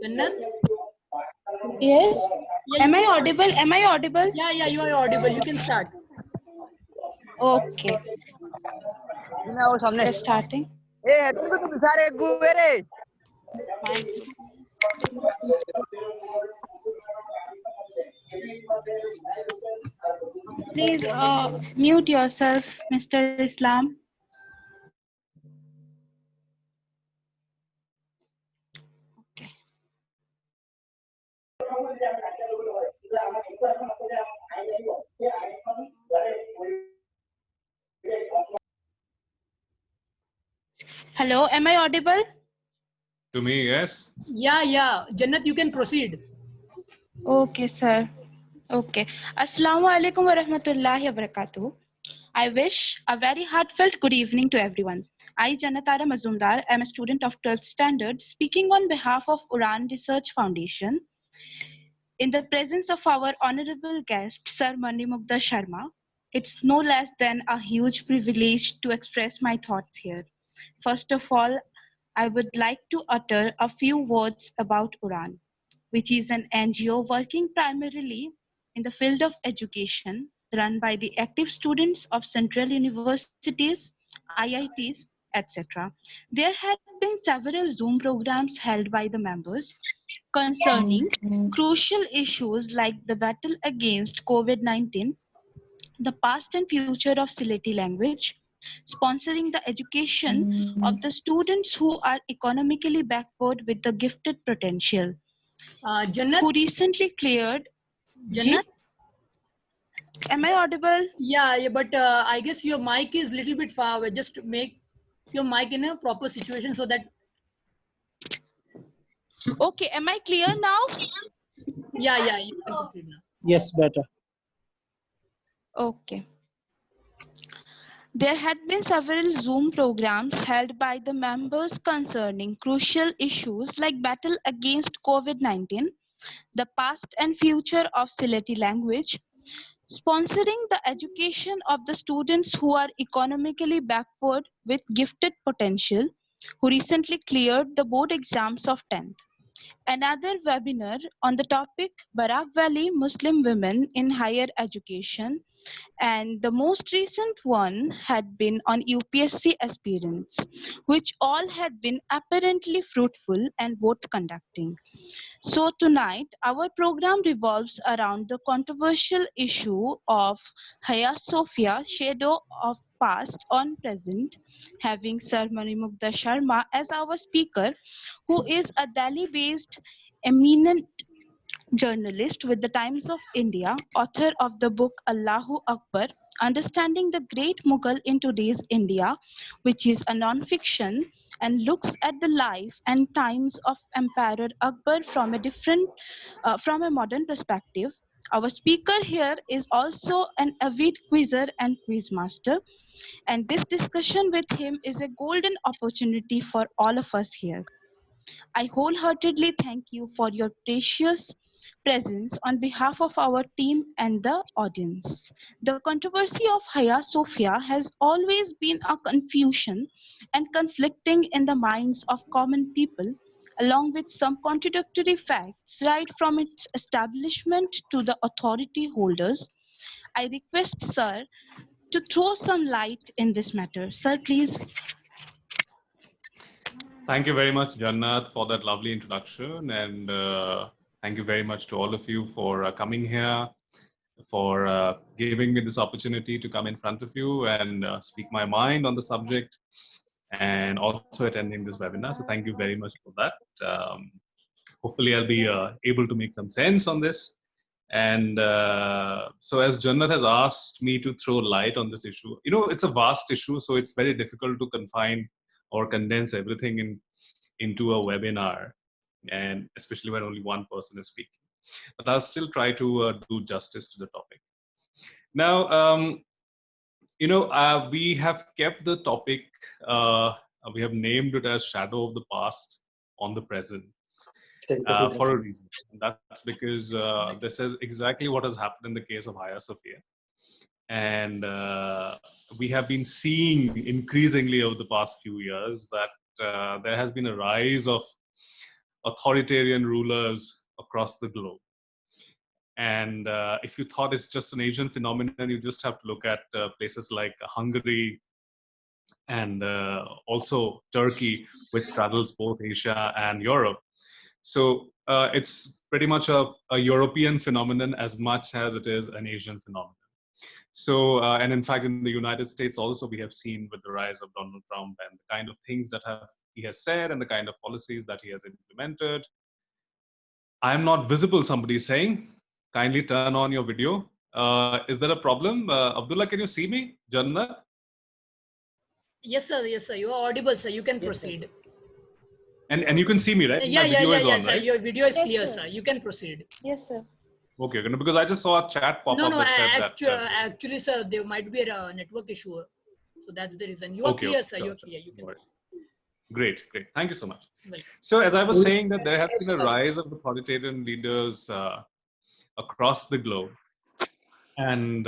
Jannat? Yes. Yeah, Am I audible? Am I audible? Yeah, you are audible. You can start. Okay. वो सामने We're starting. ए हेतु को तुम सारे गुवे रे Please mute yourself, Mr. Islam. Okay. Hello, am I audible? To me, yes. Yeah. Jannat, you can proceed. Okay, sir. Okay. Assalamu alaikum wa rahmatullahi wa barakatuh. I wish a very heartfelt good evening to everyone. I, Janatara Mazumdar, am a student of 12th standard speaking on behalf of Uran Research Foundation in the presence of our honorable guest, Sir Mani Mugdha Sharma. It's no less than a huge privilege to express my thoughts here. First of all, I would like to utter a few words about Uran, which is an NGO working primarily in the field of education, run by the active students of central universities, IITs, etc. There have been several Zoom programs held by the members concerning crucial issues like the battle against COVID-19, the past and future of Sylheti language, sponsoring the education of the students who are economically backward with the gifted potential, Jannat? who recently cleared. Jannat? Am I audible? Yeah, but I guess your mic is little bit far away. Just make your mic in a proper situation so that. Okay, am I clear now? Yeah, you can proceed now. Yes, better. Okay. There had been several Zoom programs held by the members concerning crucial issues like battle against COVID-19, the past and future of Sylheti language, sponsoring the education of the students who are economically backward with gifted potential, who recently cleared the board exams of 10th. Another webinar on the topic Barak Valley Muslim Women in Higher Education, and the most recent one had been on UPSC aspirants, which all had been apparently fruitful and worth conducting. So tonight, our program revolves around the controversial issue of Hagia Sophia, shadow of past on present, having Sir Mani Mugdha Sharma as our speaker, who is a Delhi-based eminent journalist with the Times of India, author of the book Allahu Akbar, Understanding the Great Mughal in Today's India, which is a non-fiction and looks at the life and times of Emperor Akbar from a modern perspective. Our speaker here is also an avid quizzer and quizmaster, and this discussion with him is a golden opportunity for all of us here. I wholeheartedly thank you for your precious presence on behalf of our team and the audience. The controversy of Hagia Sophia has always been a confusion and conflicting in the minds of common people, along with some contradictory facts right from its establishment to the authority holders. I request, sir, to throw some light in this matter. Sir, please. Thank you very much, Jannat, for that lovely introduction. And thank you very much to all of you for coming here, for giving me this opportunity to come in front of you and speak my mind on the subject, and also attending this webinar. So thank you very much for that. Hopefully I'll be able to make some sense on this. And so as Jannat has asked me to throw light on this issue, it's a vast issue, so it's very difficult to confine or condense everything into a webinar, and especially when only one person is speaking. But I'll still try to do justice to the topic. Now, we have kept the topic, we have named it as Shadow of the Past on the Present for a reason. And that's because this is exactly what has happened in the case of Hagia Sophia. And we have been seeing increasingly over the past few years that there has been a rise of authoritarian rulers across the globe. And if you thought it's just an Asian phenomenon, you just have to look at places like Hungary and also Turkey, which straddles both Asia and Europe. So it's pretty much a European phenomenon as much as it is an Asian phenomenon. So, and in fact, in the United States also, we have seen with the rise of Donald Trump and the kind of things that he has said and the kind of policies that he has implemented. I'm not visible, somebody is saying. Kindly turn on your video. Is there a problem? Abdullah, can you see me? Jannat? Yes, sir. Yes, sir. You are audible, sir. You can proceed. And you can see me, right? Yeah, My yeah, video yeah, is yeah, on, sir. right? Your video is Yes, clear, sir. sir. You can proceed. Yes, sir. Okay, because I just saw a chat pop No, up no. that said that. Actually, sir, there might be a network issue. So that's the reason. You are Okay, clear, okay, sir. sure, You are sure. clear. You can All right. proceed. Great, great. Thank you so much. Welcome. So as I was saying that there has been a rise of authoritarian leaders across the globe. And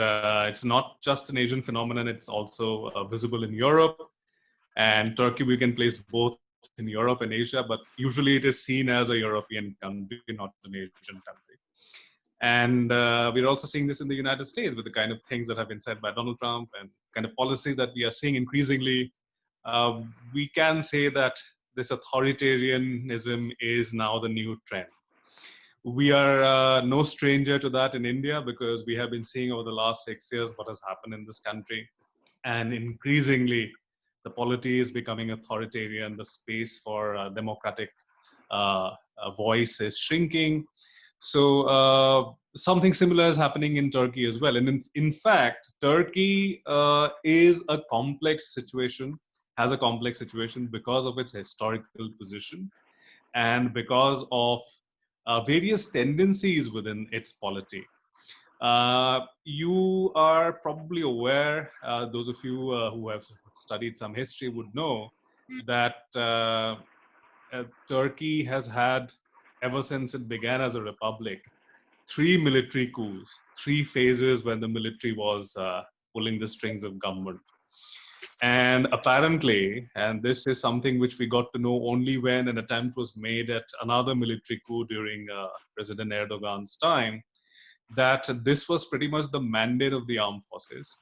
it's not just an Asian phenomenon, it's also visible in Europe. And Turkey, we can place both in Europe and Asia, but usually it is seen as a European country, not an Asian country. And we're also seeing this in the United States with the kind of things that have been said by Donald Trump and kind of policies that we are seeing increasingly. We can say that this authoritarianism is now the new trend. We are no stranger to that in India because we have been seeing over the last 6 years what has happened in this country. And increasingly, the polity is becoming authoritarian, the space for democratic voice is shrinking. So something similar is happening in Turkey as well. And in fact, Turkey is a complex situation, has a complex situation because of its historical position and because of various tendencies within its polity. You are probably aware, those of you who have studied some history would know that Turkey has had, ever since it began as a republic, 3 military coups, 3 phases when the military was pulling the strings of government. And apparently, and this is something which we got to know only when an attempt was made at another military coup during President Erdogan's time, that this was pretty much the mandate of the armed forces,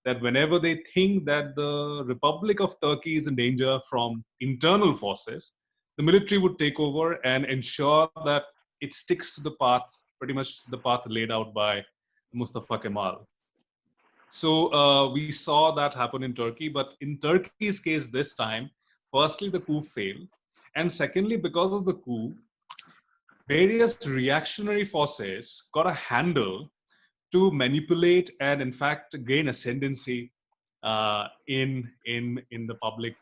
that whenever they think that the Republic of Turkey is in danger from internal forces, the military would take over and ensure that it sticks to the path, pretty much the path laid out by Mustafa Kemal. So we saw that happen in Turkey, but in Turkey's case this time, firstly, the coup failed. And secondly, because of the coup, various reactionary forces got a handle to manipulate and in fact gain ascendancy in the public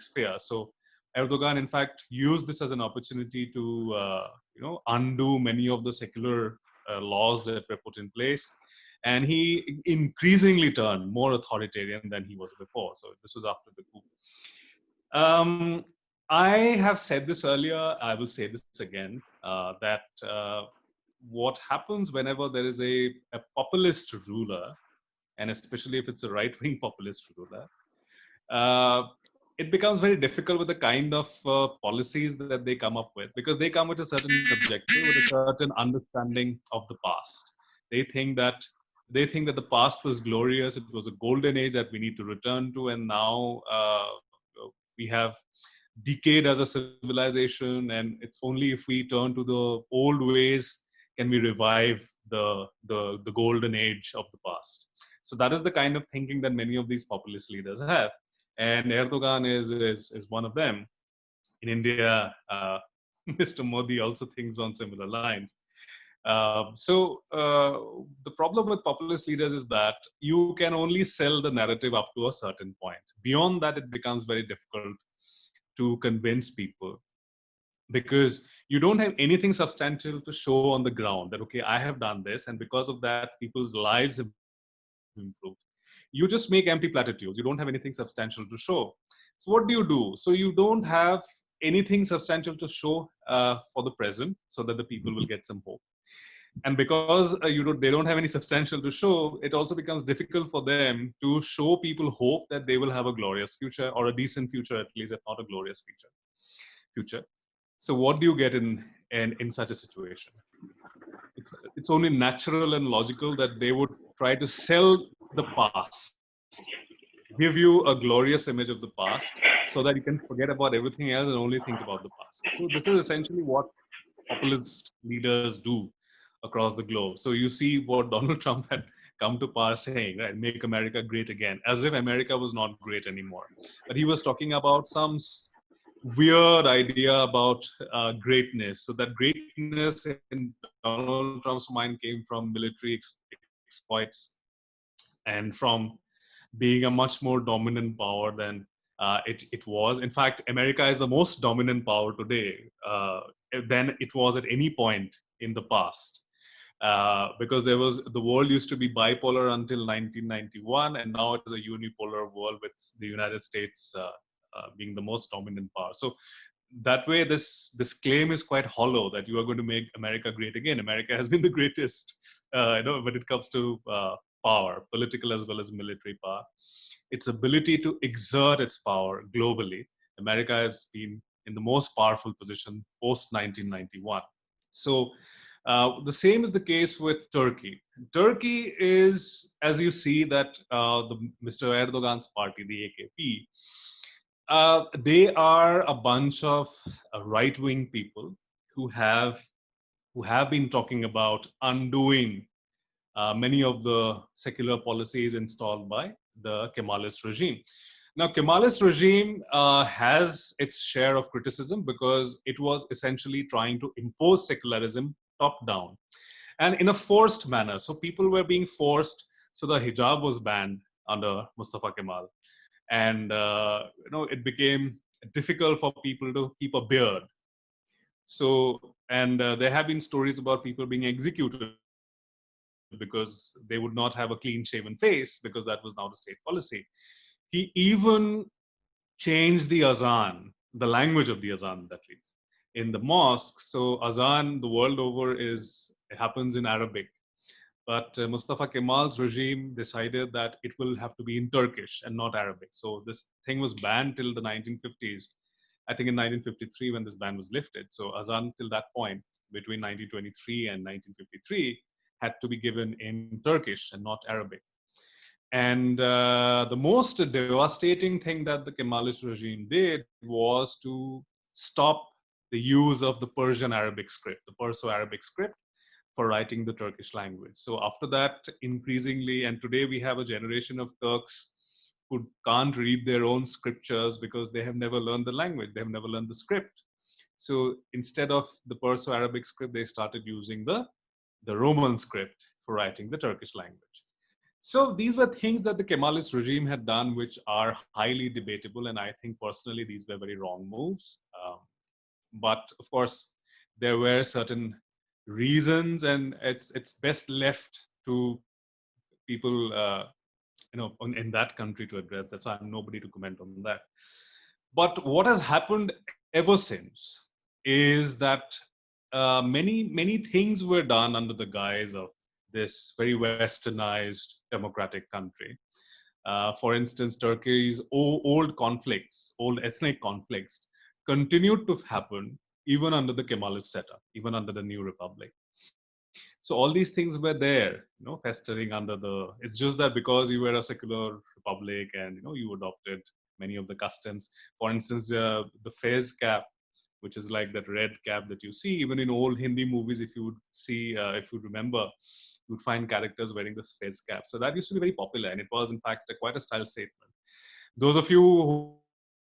sphere. So Erdogan in fact used this as an opportunity to undo many of the secular laws that were put in place, and he increasingly turned more authoritarian than he was before. So this was after the coup. I have said this earlier, I will say this again, that what happens whenever there is a populist ruler, and especially if it's a right-wing populist ruler, it becomes very difficult with the kind of policies that they come up with, because they come with a certain objective, with a certain understanding of the past. They think that the past was glorious, it was a golden age that we need to return to, and now we have decayed as a civilization, and it's only if we turn to the old ways can we revive the golden age of the past. So that is the kind of thinking that many of these populist leaders have, and Erdogan is one of them. In India, Mr. Modi also thinks on similar lines. The problem with populist leaders is that you can only sell the narrative up to a certain point. Beyond that, it becomes very difficult to convince people, because you don't have anything substantial to show on the ground that, okay, I have done this, and because of that, people's lives have improved. You just make empty platitudes. You don't have anything substantial to show. So what do? So you don't have anything substantial to show for the present, so that the people will get some hope. And because they don't have any substantial to show, it also becomes difficult for them to show people hope that they will have a glorious future, or a decent future at least, if not a glorious future. So what do you get in such a situation? It's only natural and logical that they would try to sell the past, give you a glorious image of the past, so that you can forget about everything else and only think about the past. So this is essentially what populist leaders do across the globe. So you see what Donald Trump had come to power saying, right? Make America great again, as if America was not great anymore. But he was talking about some weird idea about greatness. So that greatness in Donald Trump's mind came from military exploits and from being a much more dominant power than it was. In fact, America is the most dominant power today than it was at any point in the past. Because the world used to be bipolar until 1991, and now it is a unipolar world with the United States being the most dominant power. So that way, this claim is quite hollow that you are going to make America great again. America has been the greatest, when it comes to power, political as well as military power. Its ability to exert its power globally, America has been in the most powerful position post 1991. So the same is the case with Turkey. Turkey is, as you see, that Mr. Erdogan's party, the AKP, they are a bunch of right-wing people who have been talking about undoing many of the secular policies installed by the Kemalist regime. Now, Kemalist regime has its share of criticism because it was essentially trying to impose secularism top down and in a forced manner. So people were being forced. So the hijab was banned under Mustafa Kemal, and it became difficult for people to keep a beard. So, and there have been stories about people being executed because they would not have a clean shaven face, because that was now the state policy. He even changed the azan, the language of the azan, that is, in the mosque. So azan the world over happens in Arabic. But Mustafa Kemal's regime decided that it will have to be in Turkish and not Arabic. So this thing was banned till the 1950s. I think in 1953 when this ban was lifted. So azan till that point, between 1923 and 1953, had to be given in Turkish and not Arabic. And the most devastating thing that the Kemalist regime did was to stop the use of the Persian Arabic script, the Perso-Arabic script, for writing the Turkish language. So after that, increasingly, and today we have a generation of Turks who can't read their own scriptures because they have never learned the language, they have never learned the script. So instead of the Perso-Arabic script, they started using the Roman script for writing the Turkish language. So these were things that the Kemalist regime had done, which are highly debatable, and I think personally these were very wrong moves. But of course, there were certain reasons, and it's best left to people, in that country to address that. So I'm nobody to comment on that. But what has happened ever since is that many things were done under the guise of this very westernized democratic country. For instance, Turkey's old conflicts, old ethnic conflicts, continued to happen even under the Kemalist setup, even under the new republic. So all these things were there, festering under it's just that because you were a secular republic and, you adopted many of the customs. For instance, the fez cap, which is like that red cap that you see, even in old Hindi movies, if you would see, if you remember, you would find characters wearing this fez cap. So that used to be very popular, and it was in fact quite a style statement. Those of you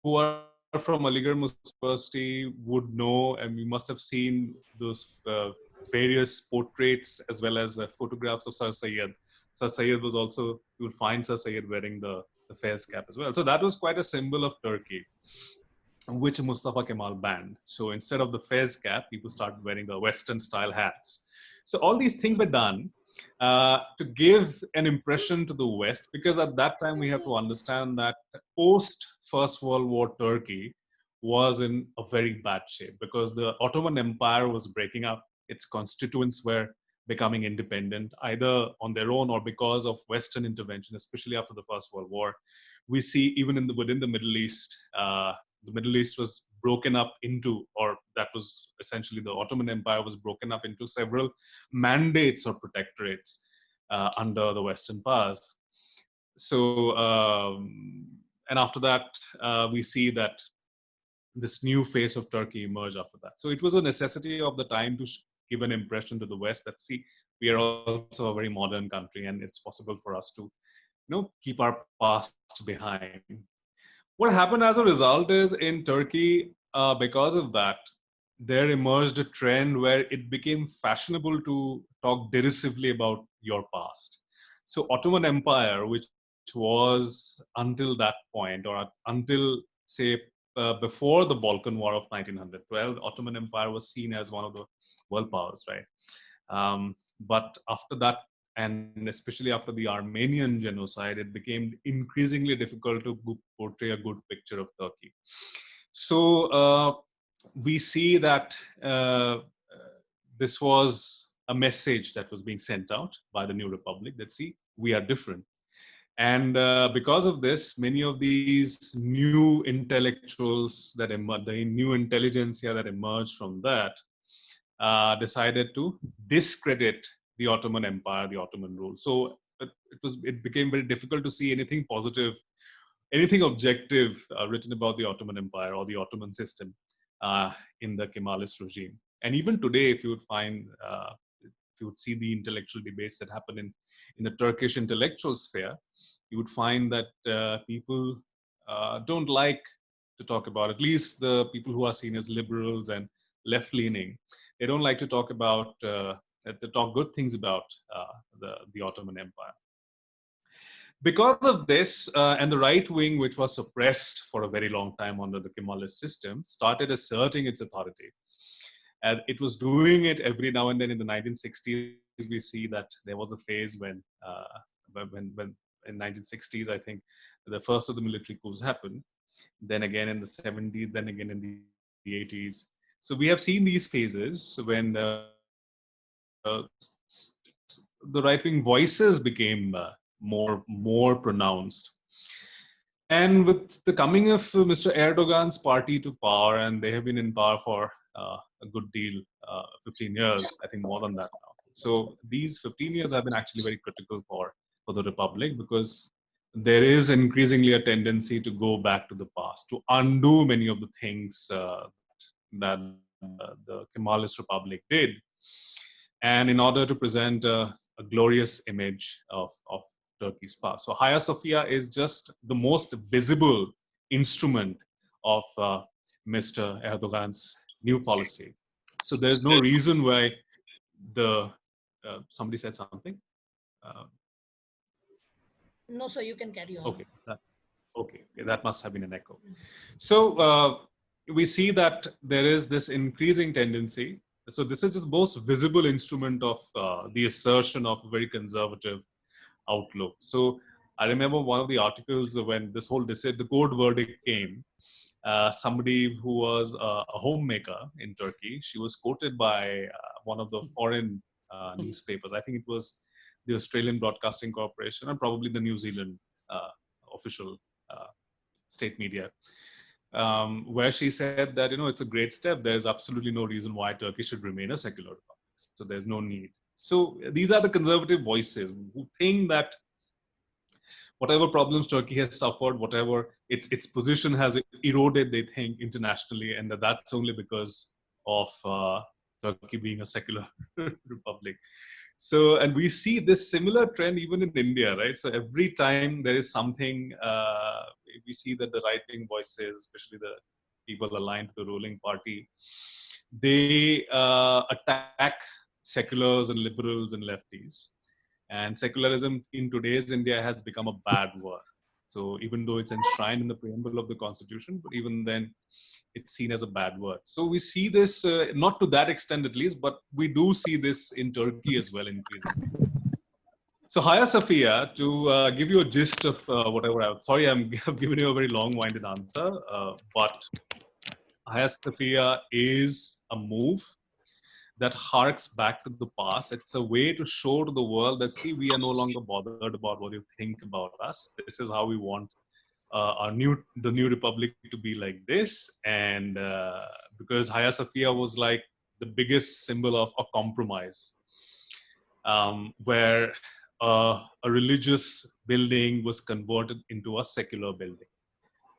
who are from Aligarh Muslim University would know, and you must have seen those various portraits as well as photographs of Sir Syed. Sir Syed was also, you will find Sir Syed wearing the fez cap as well. So that was quite a symbol of Turkey, which Mustafa Kemal banned. So instead of the fez cap, people started wearing the Western style hats. So all these things were done to give an impression to the West, because at that time we have to understand that post First World War Turkey was in a very bad shape, because the Ottoman Empire was breaking up. Its constituents were becoming independent, either on their own or because of Western intervention, especially after the First World War. We see even within the Middle East was broken up into, or that was essentially the Ottoman Empire was broken up into several mandates or protectorates under the Western powers. So, and after that, we see that this new face of Turkey emerged after that. So it was a necessity of the time to give an impression to the West that, see, we are also a very modern country and it's possible for us to, keep our past behind. What happened as a result is in Turkey, because of that, there emerged a trend where it became fashionable to talk derisively about your past. So Ottoman Empire, which was until that point, or until, say, before the Balkan War of 1912, Ottoman Empire was seen as one of the world powers, right? But after that, and especially after the Armenian genocide, it became increasingly difficult to portray a good picture of Turkey. So we see that this was a message that was being sent out by the new republic that, see, we are different. And because of this, many of these new intellectuals that the new intelligentsia that emerged from that decided to discredit the Ottoman Empire, the Ottoman rule. So it became very difficult to see anything positive, anything objective written about the Ottoman Empire or the Ottoman system in the Kemalist regime. And even today, if you would find, if you would see the intellectual debates that happen in the Turkish intellectual sphere, you would find that people don't like to talk about, at least the people who are seen as liberals and left-leaning, they don't like to talk about, to talk good things about the Ottoman Empire. Because of this, and the right wing, which was suppressed for a very long time under the Kemalist system, started asserting its authority. And it was doing it every now and then. In the 1960s, we see that there was a phase when in 1960s, I think, the first of the military coups happened. Then again in the 70s, then again in the 80s. So we have seen these phases when the right-wing voices became more pronounced. And with the coming of Mr. Erdogan's party to power, and they have been in power for a good deal, 15 years, I think more than that now. So these 15 years have been actually very critical for the Republic, because there is increasingly a tendency to go back to the past, to undo many of the things that the Kemalist Republic did, and in order to present a glorious image of Turkey's past. So Hagia Sophia is just the most visible instrument of Mr. Erdogan's new policy. So there's no reason why somebody said something. No, sir, you can carry on. Okay. Okay, that must have been an echo. So we see that there is this increasing tendency. So this is just the most visible instrument of the assertion of a very conservative outlook. So I remember one of the articles when this whole the court verdict came, somebody who was a homemaker in Turkey, she was quoted by one of the foreign newspapers. I think it was the Australian Broadcasting Corporation and probably the New Zealand official state media, where she said that, it's a great step. There's absolutely no reason why Turkey should remain a secular republic. So there's no need. So these are the conservative voices who think that whatever problems Turkey has suffered, whatever its position has eroded, they think internationally, and that's only because of Turkey being a secular republic. So, and we see this similar trend even in India, right? So every time there is something, we see that the right-wing voices, especially the people aligned to the ruling party, they attack seculars and liberals and lefties. And secularism in today's India has become a bad word. So even though it's enshrined in the preamble of the constitution, but even then it's seen as a bad word. So we see this, not to that extent at least, but we do see this in Turkey as well increasingly. So Hagia Sophia, to give you a gist of whatever, sorry, I'm giving you a very long-winded answer, but Hagia Sophia is a move that harks back to the past. It's a way to show to the world that, see, we are no longer bothered about what you think about us. This is how we want the new republic to be like this. And because Hagia Sophia was like the biggest symbol of a compromise, where a religious building was converted into a secular building.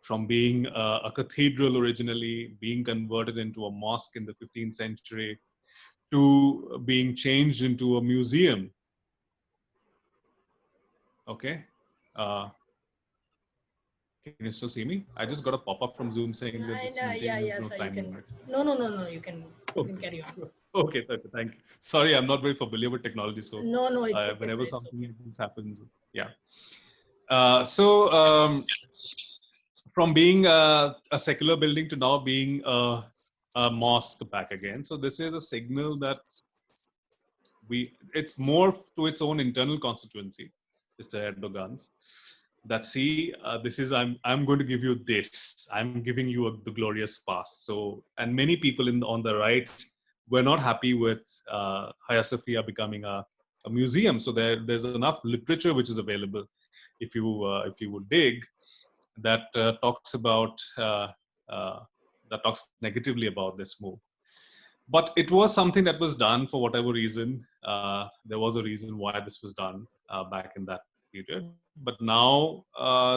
From being a cathedral originally, being converted into a mosque in the 15th century, to being changed into a museum. Okay. Can you still see me? I just got a pop-up from Zoom saying that this meeting is no time limit. No, you can carry on. Okay, thank you. Sorry, I'm not very familiar with technology, so No, it's okay. whenever It's something okay. like this happens, yeah. From being a secular building to now being a mosque back again. So this is a signal that it's more to its own internal constituency, Mr. Erdogan's, that see, this is, I'm going to give you this. I'm giving you the glorious past. So, and many people on the right were not happy with Hagia Sophia becoming a museum. So there's enough literature which is available, if you would dig, that talks negatively about this move. But it was something that was done for whatever reason. There was a reason why this was done back in that period. But now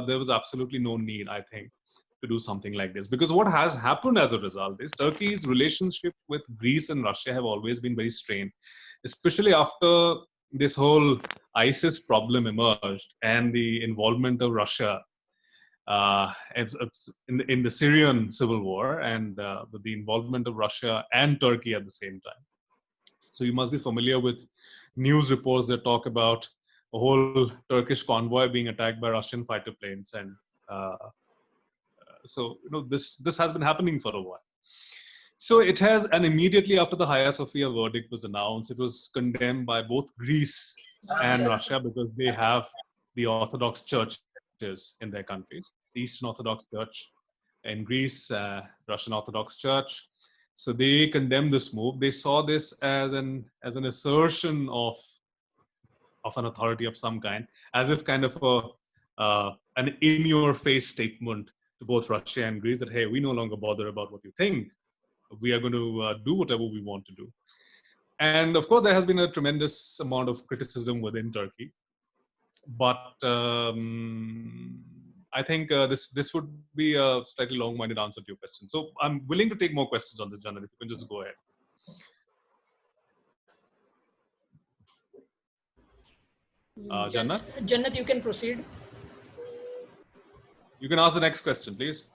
there was absolutely no need, I think, to do something like this. Because what has happened as a result is Turkey's relationship with Greece and Russia have always been very strained, especially after this whole ISIS problem emerged and the involvement of Russia in the Syrian civil war, and with the involvement of Russia and Turkey at the same time. So you must be familiar with news reports that talk about a whole Turkish convoy being attacked by Russian fighter planes, and so this has been happening for a while. So it has, and immediately after the Hagia Sophia verdict was announced, it was condemned by both Greece and Russia, because they have the Orthodox churches in their countries, the Eastern Orthodox Church in Greece, Russian Orthodox Church. So they condemned this move. They saw this as an assertion of an authority of some kind, as if kind of an in-your-face statement to both Russia and Greece that, hey, we no longer bother about what you think. We are going to do whatever we want to do. And of course, there has been a tremendous amount of criticism within Turkey. But I think this would be a slightly long-winded answer to your question. So I'm willing to take more questions on this, Jannat, if you can just go ahead. Jannat? Jannat, you can proceed. You can ask the next question, please.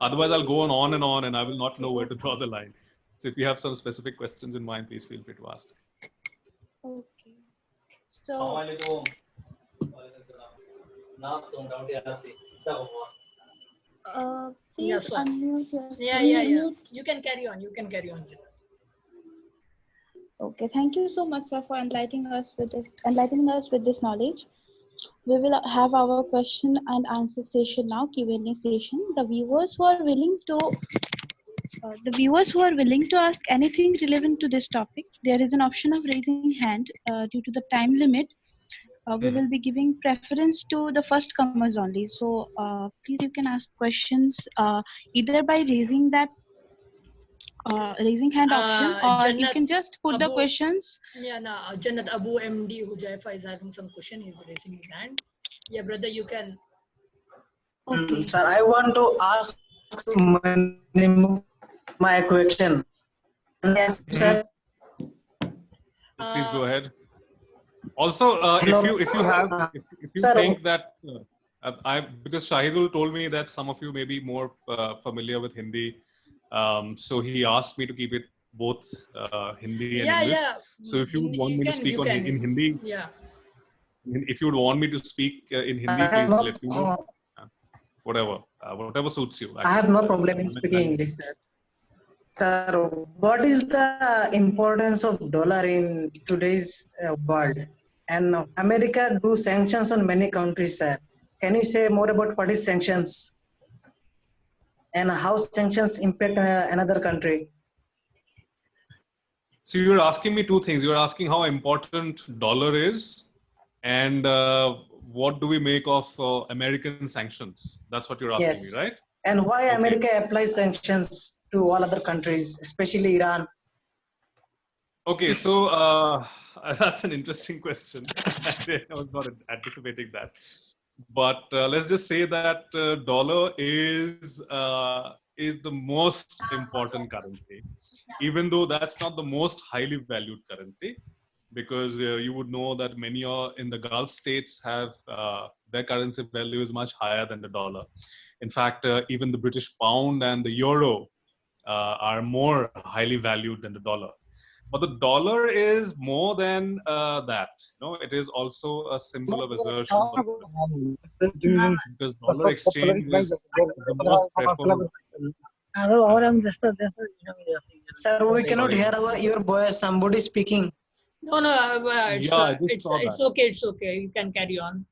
Otherwise, I'll go on and on, and I will not know where to draw the line. So if you have some specific questions in mind, please feel free to ask. Okay. So, please sorry. unmute yourself. Yeah. You can carry on. Jannat. Okay, thank you so much, sir, for enlightening us with this knowledge. We will have our question and answer session now, Q&A session. The viewers who are willing to ask anything relevant to this topic, there is an option of raising hand. Due to the time limit, we will be giving preference to the first comers only. So please, you can ask questions either by raising that raising hand option, or Jannat, you can just put the questions. Yeah, Jannat Abu MD Hujaifa is having some question. He's raising his hand. Yeah, brother, you can. Okay. Sir, I want to ask my question. Yes, sir. Please go ahead. Also, if you sir, think that because Shahidul told me that some of you may be more familiar with Hindi, so he asked me to keep it both Hindi and English. Yeah. So if you would want me to speak in Hindi, yeah. If you would want me to speak in Hindi, please let me know. Whatever suits you. I have no problem in speaking English, sir. Sir, what is the importance of dollar in today's world? And America do sanctions on many countries, sir. Can you say more about what is sanctions? And how sanctions impact another country? So you're asking me two things. You're asking how important dollar is, and what do we make of American sanctions? That's what you're asking me, Yes. right? And why Okay. America applies sanctions to all other countries, especially Iran? Okay, so that's an interesting question. I was not anticipating that. But let's just say that dollar is the most important currency, even though that's not the most highly valued currency, because you would know that many in the Gulf states have their currency value is much higher than the dollar. In fact, even the British pound and the euro are more highly valued than the dollar. But the dollar is more than that. No, it is also a symbol of assertion because dollar exchange is the most preferred. Sir, we cannot hear your voice. Somebody speaking. No, Yeah, I just saw it's that. okay. It's okay. You can carry on.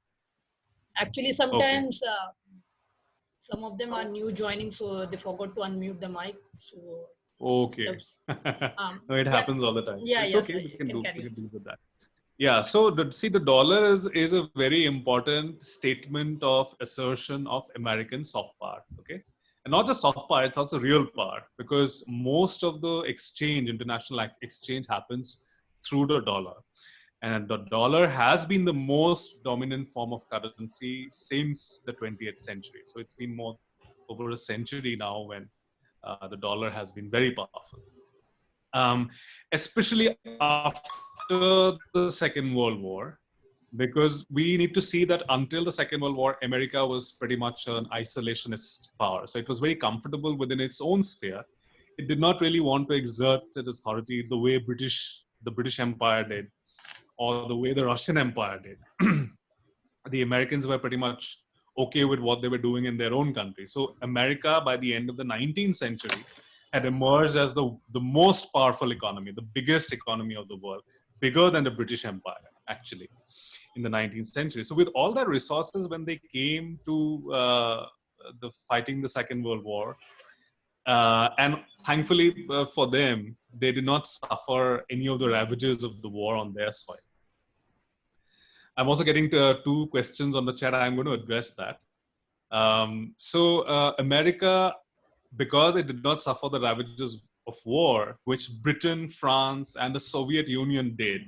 Actually, sometimes some of them are new joining, so they forgot to unmute the mic. So Okay. disturbs. No, it Yeah. happens all the time. Yeah, It's yes, okay. sir, We you can can do carry on. with that. Yeah. So see, the dollar is a very important statement of assertion of American soft power. Okay. And not just soft power, it's also real power, because most of the international exchange happens through the dollar. And the dollar has been the most dominant form of currency since the 20th century. So it's been over a century now when the dollar has been very powerful. Especially after the Second World War, because we need to see that until the Second World War, America was pretty much an isolationist power. So it was very comfortable within its own sphere. It did not really want to exert its authority the way the British Empire did, or the way the Russian Empire did. The Americans were pretty much okay with what they were doing in their own country. So America, by the end of the 19th century, had emerged as the most powerful economy, the biggest economy of the world, bigger than the British Empire, actually, in the 19th century. So with all their resources, when they came to fighting the Second World War, and thankfully for them, they did not suffer any of the ravages of the war on their soil. I'm also getting two questions on the chat. I'm going to address that. America, because it did not suffer the ravages of war, which Britain, France, and the Soviet Union did.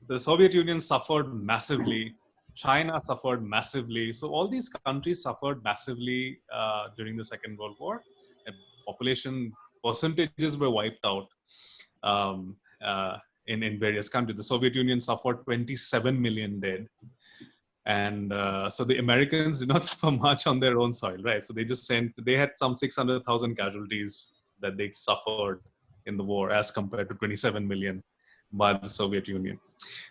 The Soviet Union suffered massively. China suffered massively. So all these countries suffered massively during the Second World War. And population percentages were wiped out in various countries. The Soviet Union suffered 27 million dead. And so the Americans did not suffer much on their own soil, right? So they had some 600,000 casualties that they suffered in the war as compared to 27 million by the Soviet Union.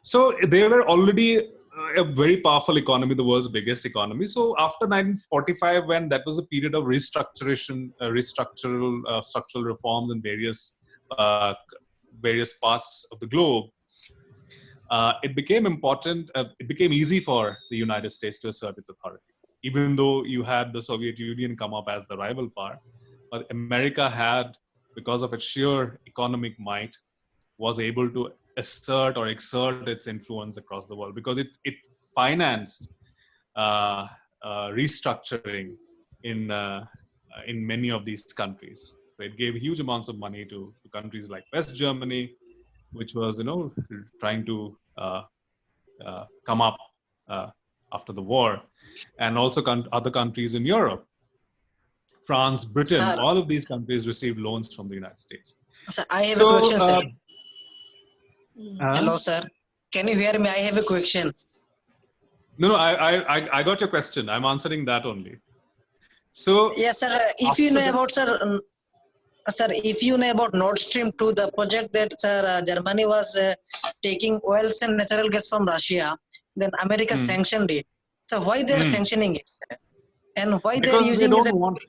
So they were already a very powerful economy, the world's biggest economy. So after 1945, when that was a period of structural reforms in various parts of the globe, it became important. It became easy for the United States to assert its authority, even though you had the Soviet Union come up as the rival power. But America had, because of its sheer economic might, was able to assert or exert its influence across the world, because it financed restructuring in many of these countries. So it gave huge amounts of money to countries like West Germany, which was trying to come up after the war, and also other countries in Europe. France, Britain, Sir. all of these countries received loans from the United States. Sir, I have a question, sir. Hello, Huh? sir. Can you hear me? I have a question. No, I got your question. I'm answering that only. So Yes, sir. If you know about, sir, if you know about Nord Stream 2, the project that Germany was taking oils and natural gas from Russia, then America sanctioned it. So why they're sanctioning it, sir? And why they're using it?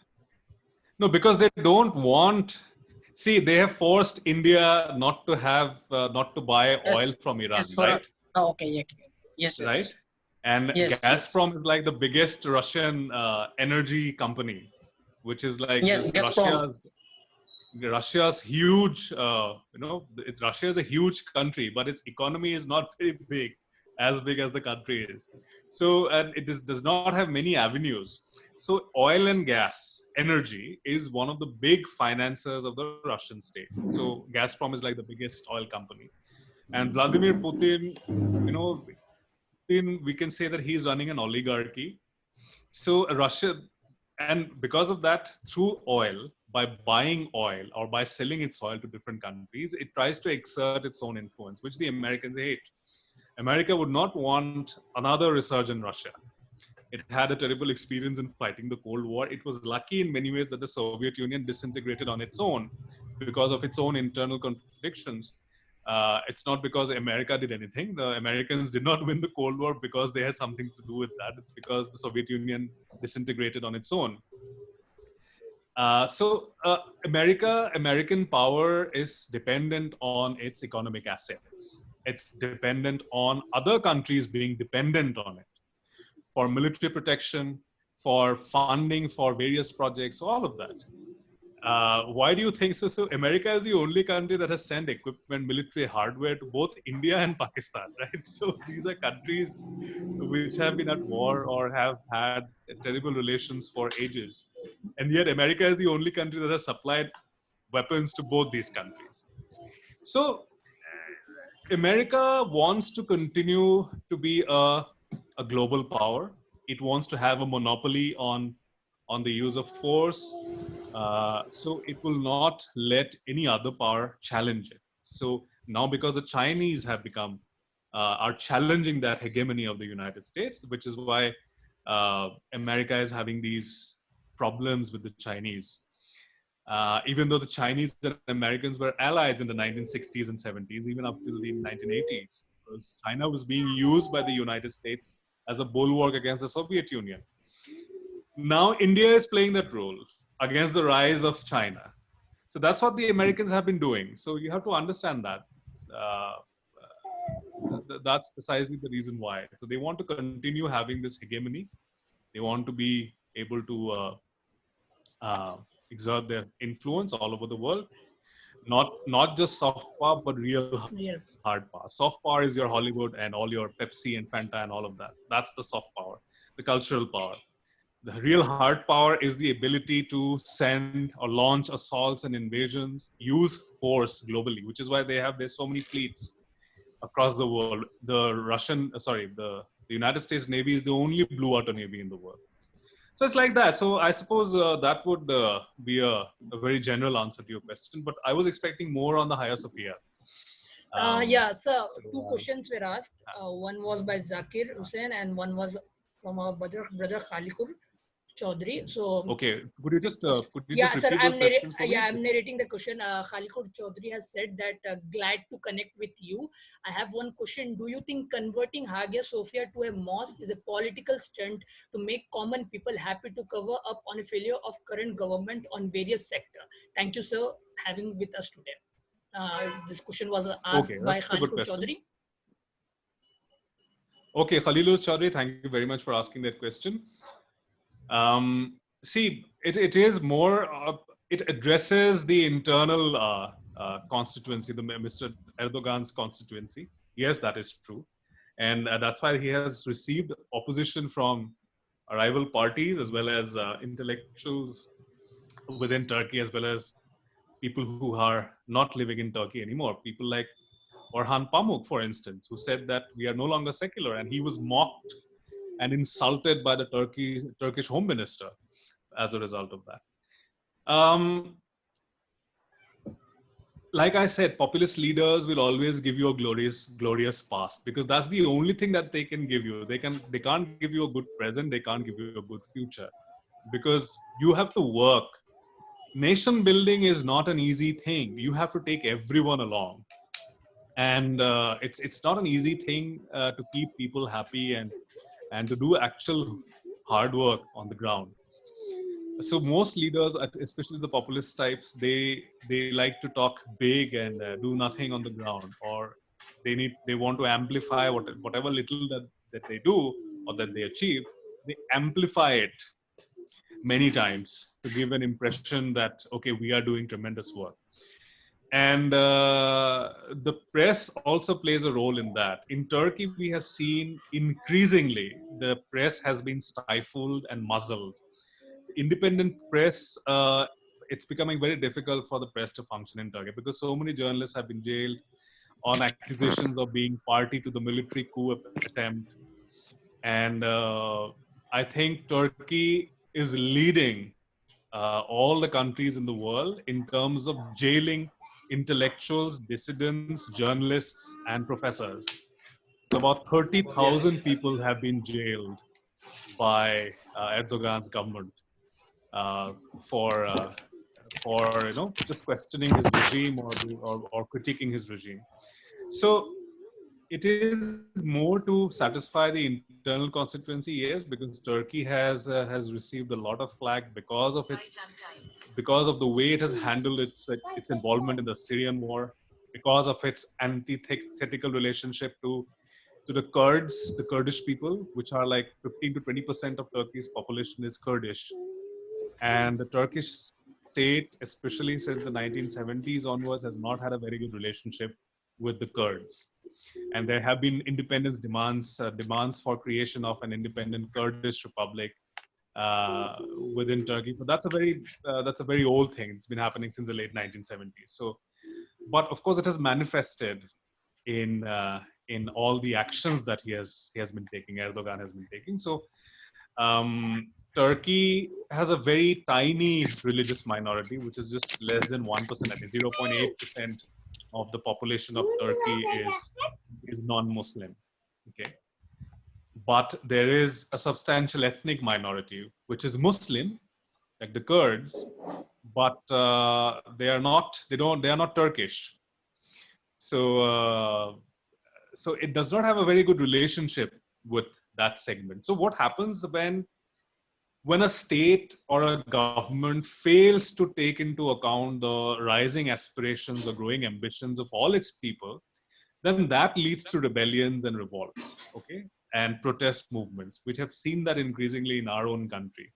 Because they don't want. See, they have forced India not to buy oil from Iran, right? Okay. Yes, sir. Right. And yes, Gazprom is like the biggest Russian energy company, which is like Gazprom. Russia's. Russia's huge, Russia is a huge country, but its economy is not very big, as big as the country is. So, and does not have many avenues. So, oil and gas, energy, is one of the big financiers of the Russian state. So, Gazprom is like the biggest oil company. And Vladimir Putin, we can say that he's running an oligarchy. So Russia, and because of that, through oil, by buying oil or by selling its oil to different countries, it tries to exert its own influence, which the Americans hate. America would not want another resurgent in Russia. It had a terrible experience in fighting the Cold War. It was lucky in many ways that the Soviet Union disintegrated on its own because of its own internal contradictions. It's not because America did anything. The Americans did not win the Cold War because they had something to do with that. It's because the Soviet Union disintegrated on its own. American power is dependent on its economic assets. It's dependent on other countries being dependent on it for military protection, for funding for various projects, all of that. Why do you think so? So America is the only country that has sent equipment, military hardware to both India and Pakistan, right? So these are countries which have been at war or have had terrible relations for ages. And yet America is the only country that has supplied weapons to both these countries. So America wants to continue to be a global power. It wants to have a monopoly on the use of force. So it will not let any other power challenge it. So now, because the Chinese have become are challenging that hegemony of the United States, which is why America is having these problems with the Chinese. Even though the Chinese and Americans were allies in the 1960s and 70s, even up till the 1980s, because China was being used by the United States as a bulwark against the Soviet Union. Now India is playing that role against the rise of China. So that's what the Americans have been doing. So you have to understand that. That's precisely the reason why. So they want to continue having this hegemony. They want to be able to exert their influence all over the world. Not just soft power, but real hard power. Soft power is your Hollywood and all your Pepsi and Fanta and all of that. That's the soft power, the cultural power. The real hard power is the ability to send or launch assaults and invasions, use force globally, which is why there's so many fleets across the world. The United States Navy is the only blue water navy in the world. So it's like that. So I suppose that would be a very general answer to your question, but I was expecting more on the Hagia Sophia. So two questions were asked. One was by Zakir Hussain and one was from our brother Khalikur Chaudhary. So okay, could you just repeat sir, those questions for me? I'm narrating the question. Khalikur Chaudhary has said that glad to connect with you. I have one question. Do you think converting Hagia Sophia to a mosque is a political stunt to make common people happy to cover up on a failure of current government on various sectors? Thank you, sir, having with us today. This question was asked by Khalikur Chaudhary. Okay, Khalilur Chaudhary, thank you very much for asking that question. See, it is more, it addresses the internal constituency, the Mr. Erdogan's constituency. Yes, that is true. And that's why he has received opposition from rival parties as well as intellectuals within Turkey, as well as people who are not living in Turkey anymore. People like Orhan Pamuk, for instance, who said that we are no longer secular, and he was mocked and insulted by the Turkish Home Minister as a result of that. Like I said, populist leaders will always give you a glorious past, because that's the only thing that they can give you. They can't give you a good present. They can't give you a good future, because you have to work. Nation building is not an easy thing. You have to take everyone along, and it's not an easy thing to keep people happy and to do actual hard work on the ground. So most leaders, especially the populist types, they like to talk big and do nothing on the ground, or they want to amplify whatever little that they do or that they achieve. They amplify it, many times to give an impression that, okay, we are doing tremendous work. And the press also plays a role in that. In Turkey, we have seen increasingly the press has been stifled and muzzled. Independent press, it's becoming very difficult for the press to function in Turkey because so many journalists have been jailed on accusations of being party to the military coup attempt. And I think Turkey is leading all the countries in the world in terms of jailing intellectuals, dissidents, journalists, and professors. So about 30,000 people have been jailed by Erdogan's government uh, for just questioning his regime or critiquing his regime. So it is more to satisfy the internal constituency, yes, because Turkey has received a lot of flack because of the way it has handled its involvement in the Syrian war, because of its antithetical relationship to the Kurds, the Kurdish people, which are like 15 to 20% of Turkey's population is Kurdish, and the Turkish state, especially since the 1970s onwards, has not had a very good relationship with the Kurds. And there have been independence demands for creation of an independent Kurdish republic within Turkey. But that's a very old thing. It's been happening since the late 1970s. So, but of course, it has manifested in all the actions that he has been taking. Erdogan has been taking. So, Turkey has a very tiny religious minority, which is just less than 1%, I think 0.8% of the population of Turkey is non-Muslim. Okay, but there is a substantial ethnic minority which is Muslim, like the Kurds, but they are not Turkish. So so it does not have a very good relationship with that segment. So what happens when a state or a government fails to take into account the rising aspirations or growing ambitions of all its people, then that leads to rebellions and revolts, okay, and protest movements. We have seen that increasingly in our own country,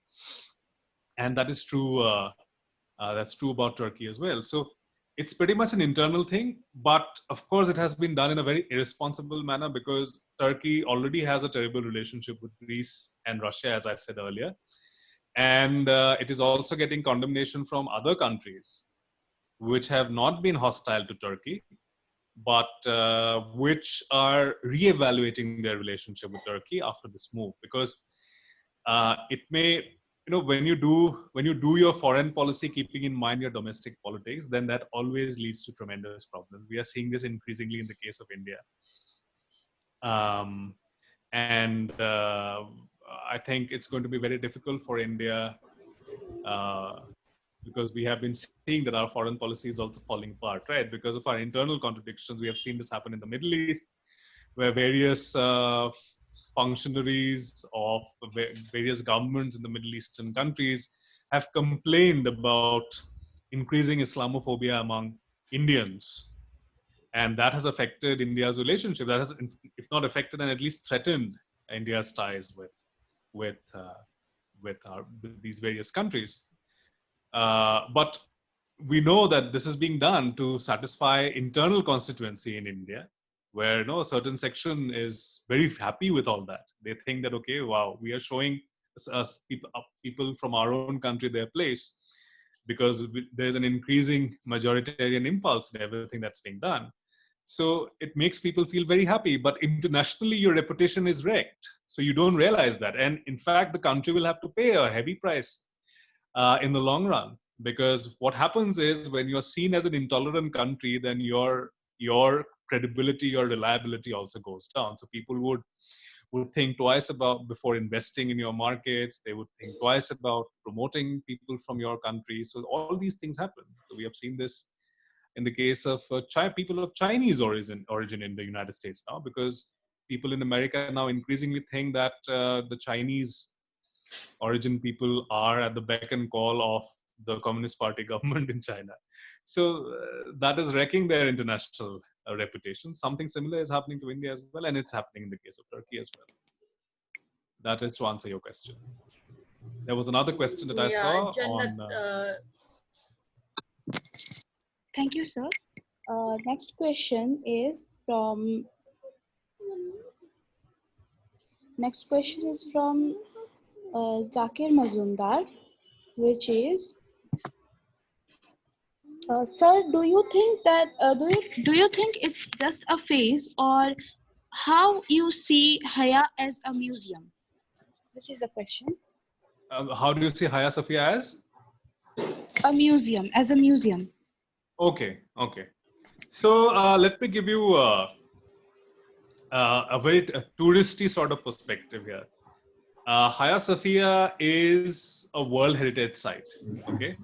and that is true. That's true about Turkey as well. So it's pretty much an internal thing, but of course it has been done in a very irresponsible manner because Turkey already has a terrible relationship with Greece and Russia, as I said earlier. And it is also getting condemnation from other countries which have not been hostile to Turkey, but which are re-evaluating their relationship with Turkey after this move. Because it may, when you do your foreign policy keeping in mind your domestic politics, then that always leads to tremendous problems. We are seeing this increasingly in the case of India. And I think it's going to be very difficult for India because we have been seeing that our foreign policy is also falling apart, right? Because of our internal contradictions. We have seen this happen in the Middle East, where various functionaries of various governments in the Middle Eastern countries have complained about increasing Islamophobia among Indians. And that has affected India's relationship. That has, if not affected, then at least threatened India's ties with these various countries. But we know that this is being done to satisfy internal constituency in India, where a certain section is very happy with all that. They think that, okay, wow, we are showing us people from our own country their place because there's an increasing majoritarian impulse in everything that's being done. So it makes people feel very happy, but internationally your reputation is wrecked. So you don't realize that. And in fact, the country will have to pay a heavy price in the long run, because what happens is when you're seen as an intolerant country, then your credibility, your reliability also goes down. So people would think twice about before investing in your markets. They would think twice about promoting people from your country. So all these things happen. So we have seen this in the case of people of Chinese origin in the United States now, because people in America now increasingly think that the Chinese origin people are at the beck and call of the Communist Party government in China. So that is wrecking their international reputation. Something similar is happening to India as well, and it's happening in the case of Turkey as well. That is to answer your question. There was another question that I Yeah, saw Jannat, on. Thank you, sir. Next question is from Zakir Mazumdar, which is, sir, do you think it's just a phase, or how you see Haya as a museum? This is a question. How do you see Hagia Sophia as? A museum, as a museum. Okay. So let me give you a very touristy sort of perspective here. Hagia Sophia is a World Heritage Site. Okay.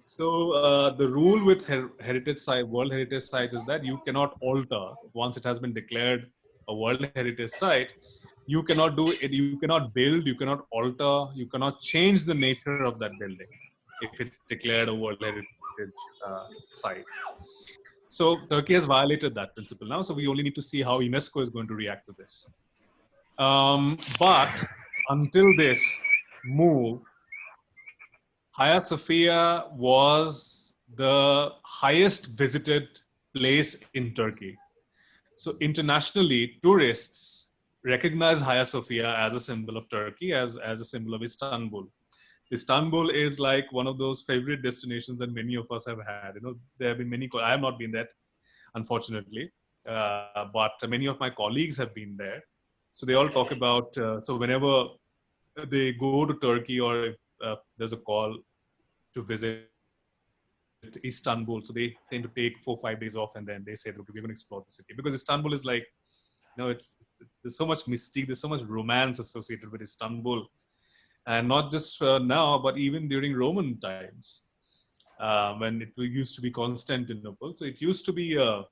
So the rule with World Heritage Sites is that you cannot alter once it has been declared a World Heritage Site. You cannot do it. You cannot build. You cannot alter. You cannot change the nature of that building if it's declared a World Heritage Site. So Turkey has violated that principle now. So we only need to see how UNESCO is going to react to this. But until this move, Hagia Sophia was the highest visited place in Turkey. So internationally, tourists recognize Hagia Sophia as a symbol of Turkey, as a symbol of Istanbul. Istanbul is like one of those favorite destinations that many of us have had. There have been many. I have not been there, unfortunately, but many of my colleagues have been there. So they all talk about. So whenever they go to Turkey, or if there's a call to visit Istanbul, so they tend to take 4-5 days off, and then they say, "Look, we're going to explore the city," because Istanbul is like, there's so much mystique, there's so much romance associated with Istanbul, and not just now, but even during Roman times, when it used to be Constantinople. So it used to be, you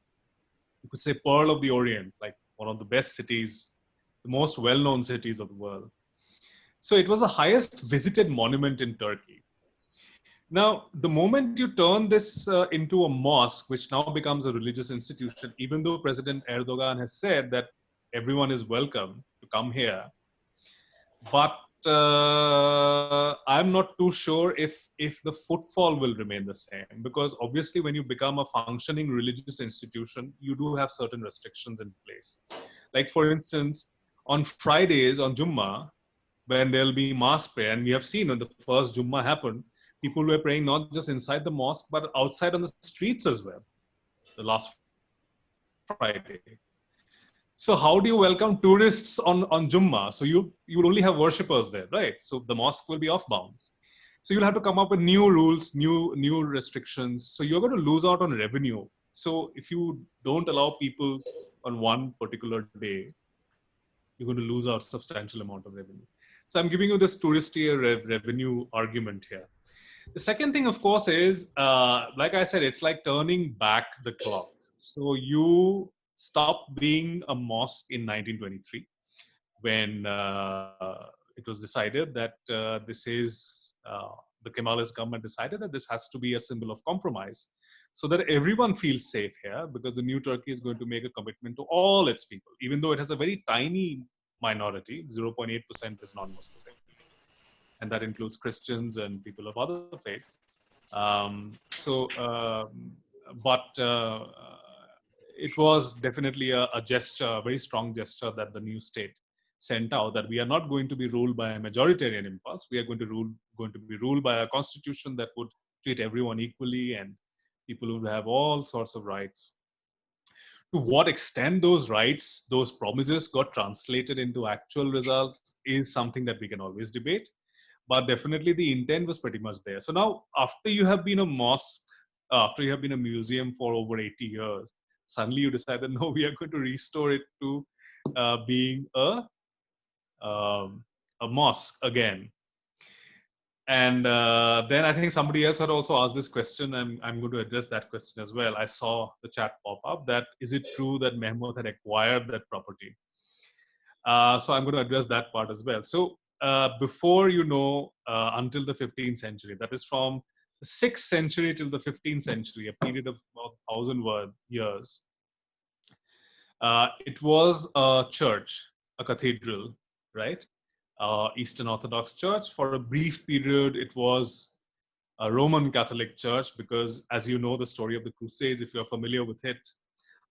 could say, pearl of the Orient, like one of the best cities, the most well-known cities of the world. So it was the highest visited monument in Turkey. Now, the moment you turn this into a mosque, which now becomes a religious institution, even though President Erdogan has said that everyone is welcome to come here, but I'm not too sure if the footfall will remain the same, because obviously when you become a functioning religious institution, you do have certain restrictions in place. Like, for instance, on Fridays, on Jummah, when there'll be mass prayer, and we have seen when the first Jummah happened, people were praying not just inside the mosque, but outside on the streets as well, the last Friday. So how do you welcome tourists on Jummah? So you will only have worshippers there, right? So the mosque will be off bounds. So you'll have to come up with new rules, new restrictions. So you're going to lose out on revenue. So if you don't allow people on one particular day, you're going to lose out a substantial amount of revenue. So I'm giving you this touristy revenue argument here. The second thing, of course, is, like I said, it's like turning back the clock. So you stopped being a mosque in 1923, when it was decided that the Kemalists government decided that this has to be a symbol of compromise, so that everyone feels safe here, because the new Turkey is going to make a commitment to all its people, even though it has a very tiny minority, 0.8% is non-Muslim, and that includes Christians and people of other faiths. It was definitely a gesture, a very strong gesture, that the new state sent out, that we are not going to be ruled by a majoritarian impulse. We are going to be ruled by a constitution that would treat everyone equally, and people would have all sorts of rights. To what extent those rights, those promises got translated into actual results is something that we can always debate. But definitely the intent was pretty much there. So now, after you have been a mosque, after you have been a museum for over 80 years, suddenly you decide that no, we are going to restore it to being a mosque again. And then I think somebody else had also asked this question. I'm going to address that question as well. I saw the chat pop up that, is it true that Mehmed had acquired that property? So I'm going to address that part as well. So before, until the 15th century, that is from the 6th century till the 15th century, a period of about 1,000 years, it was a church, a cathedral, right? Eastern Orthodox Church. For a brief period, it was a Roman Catholic Church, because as you know the story of the Crusades, if you're familiar with it,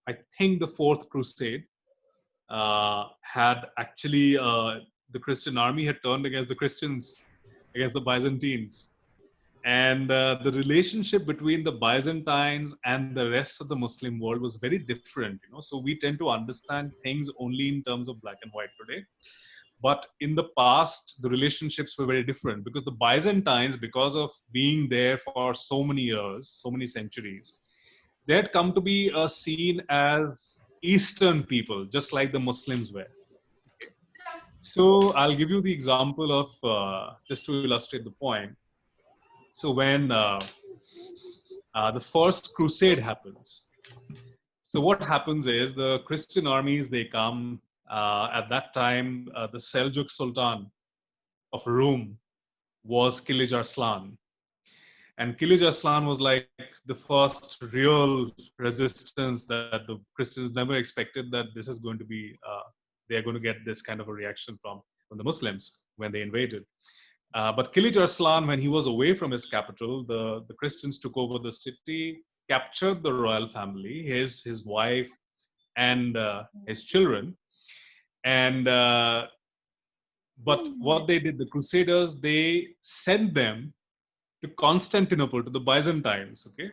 I think the Fourth Crusade had actually, the Christian army had turned against the Christians, against the Byzantines. And the relationship between the Byzantines and the rest of the Muslim world was very different, you know. So we tend to understand things only in terms of black and white today. But in the past, the relationships were very different, because the Byzantines, because of being there for so many years, so many centuries, they had come to be seen as Eastern people, just like the Muslims were. So I'll give you the example of, just to illustrate the point. So when the first crusade happens, so what happens is the Christian armies, they come, at that time, the Seljuk Sultan of Rome was Kilij Arslan. And Kilij Arslan was like the first real resistance that the Christians never expected, that this is going to be, they are going to get this kind of a reaction from the Muslims when they invaded. But Kilij Arslan, when he was away from his capital, the Christians took over the city, captured the royal family, his wife, and his children. And but what they did, the Crusaders, they sent them to Constantinople, to the Byzantines, okay?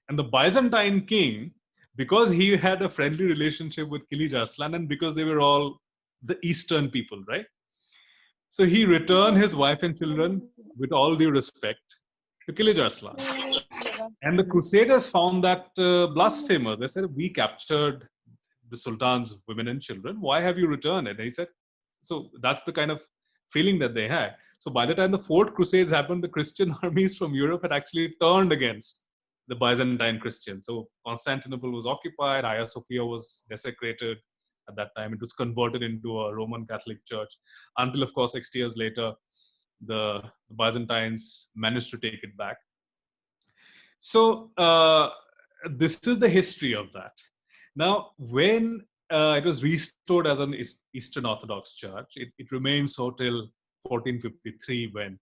And the Byzantine king, because he had a friendly relationship with Kilij Arslan, and because they were all the Eastern people, right? So he returned his wife and children, with all due respect, to Kilij Arslan. And the Crusaders found that blasphemous. They said, we captured the Sultan's women and children. Why have you returned it? And he said, so that's the kind of feeling that they had. So by the time the Fourth Crusades happened, the Christian armies from Europe had actually turned against the Byzantine Christians. So Constantinople was occupied, Hagia Sophia was desecrated. At that time, it was converted into a Roman Catholic church, until, of course, 60 years later, the Byzantines managed to take it back. So this is the history of that. Now, when it was restored as an Eastern Orthodox church, it remained so till 1453, when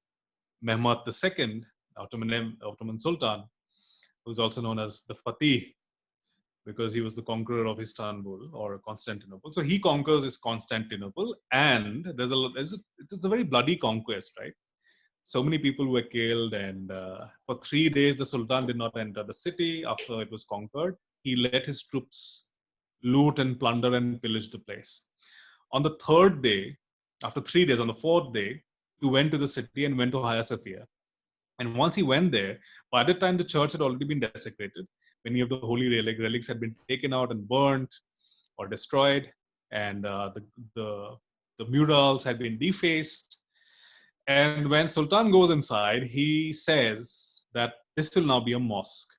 Mehmed II, Ottoman Sultan, who is also known as the Fatih, because he was the conqueror of Istanbul or Constantinople. So he conquers his Constantinople, and it's a very bloody conquest, right? So many people were killed, and for 3 days the Sultan did not enter the city after it was conquered. He let his troops loot and plunder and pillage the place. On the third day, after 3 days, on the fourth day, he went to the city and went to Hagia Sophia. And once he went there, by the time the church had already been desecrated, many of the holy relics had been taken out and burnt or destroyed, and the murals had been defaced. And when Sultan goes inside, he says that this will now be a mosque.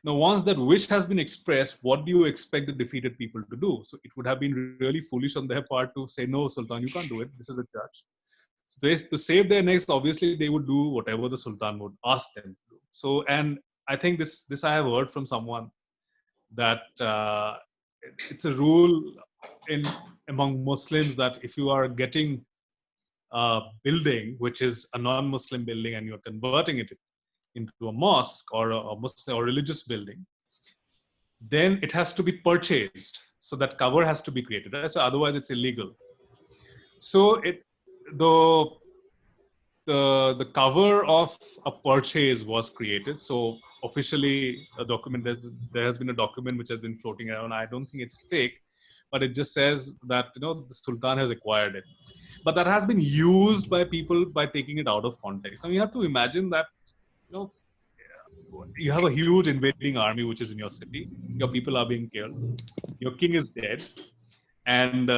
Now, once that wish has been expressed, what do you expect the defeated people to do? So it would have been really foolish on their part to say, no, Sultan, you can't do it. This is a church. So to save their necks, obviously they would do whatever the Sultan would ask them to do. So, and I think this I have heard from someone, that it's a rule among Muslims that if you are getting a building which is a non-Muslim building and you're converting it into a mosque or a Muslim or religious building, then it has to be purchased. So that cover has to be created. Right? So otherwise it's illegal. So the cover of a purchase was created. So officially a document, there has been a document which has been floating around. I don't think it's fake, but it just says that, you know, the Sultan has acquired it. But that has been used by people by taking it out of context. And you have to imagine that, you know, you have a huge invading army which is in your city. Your people are being killed. Your king is dead. And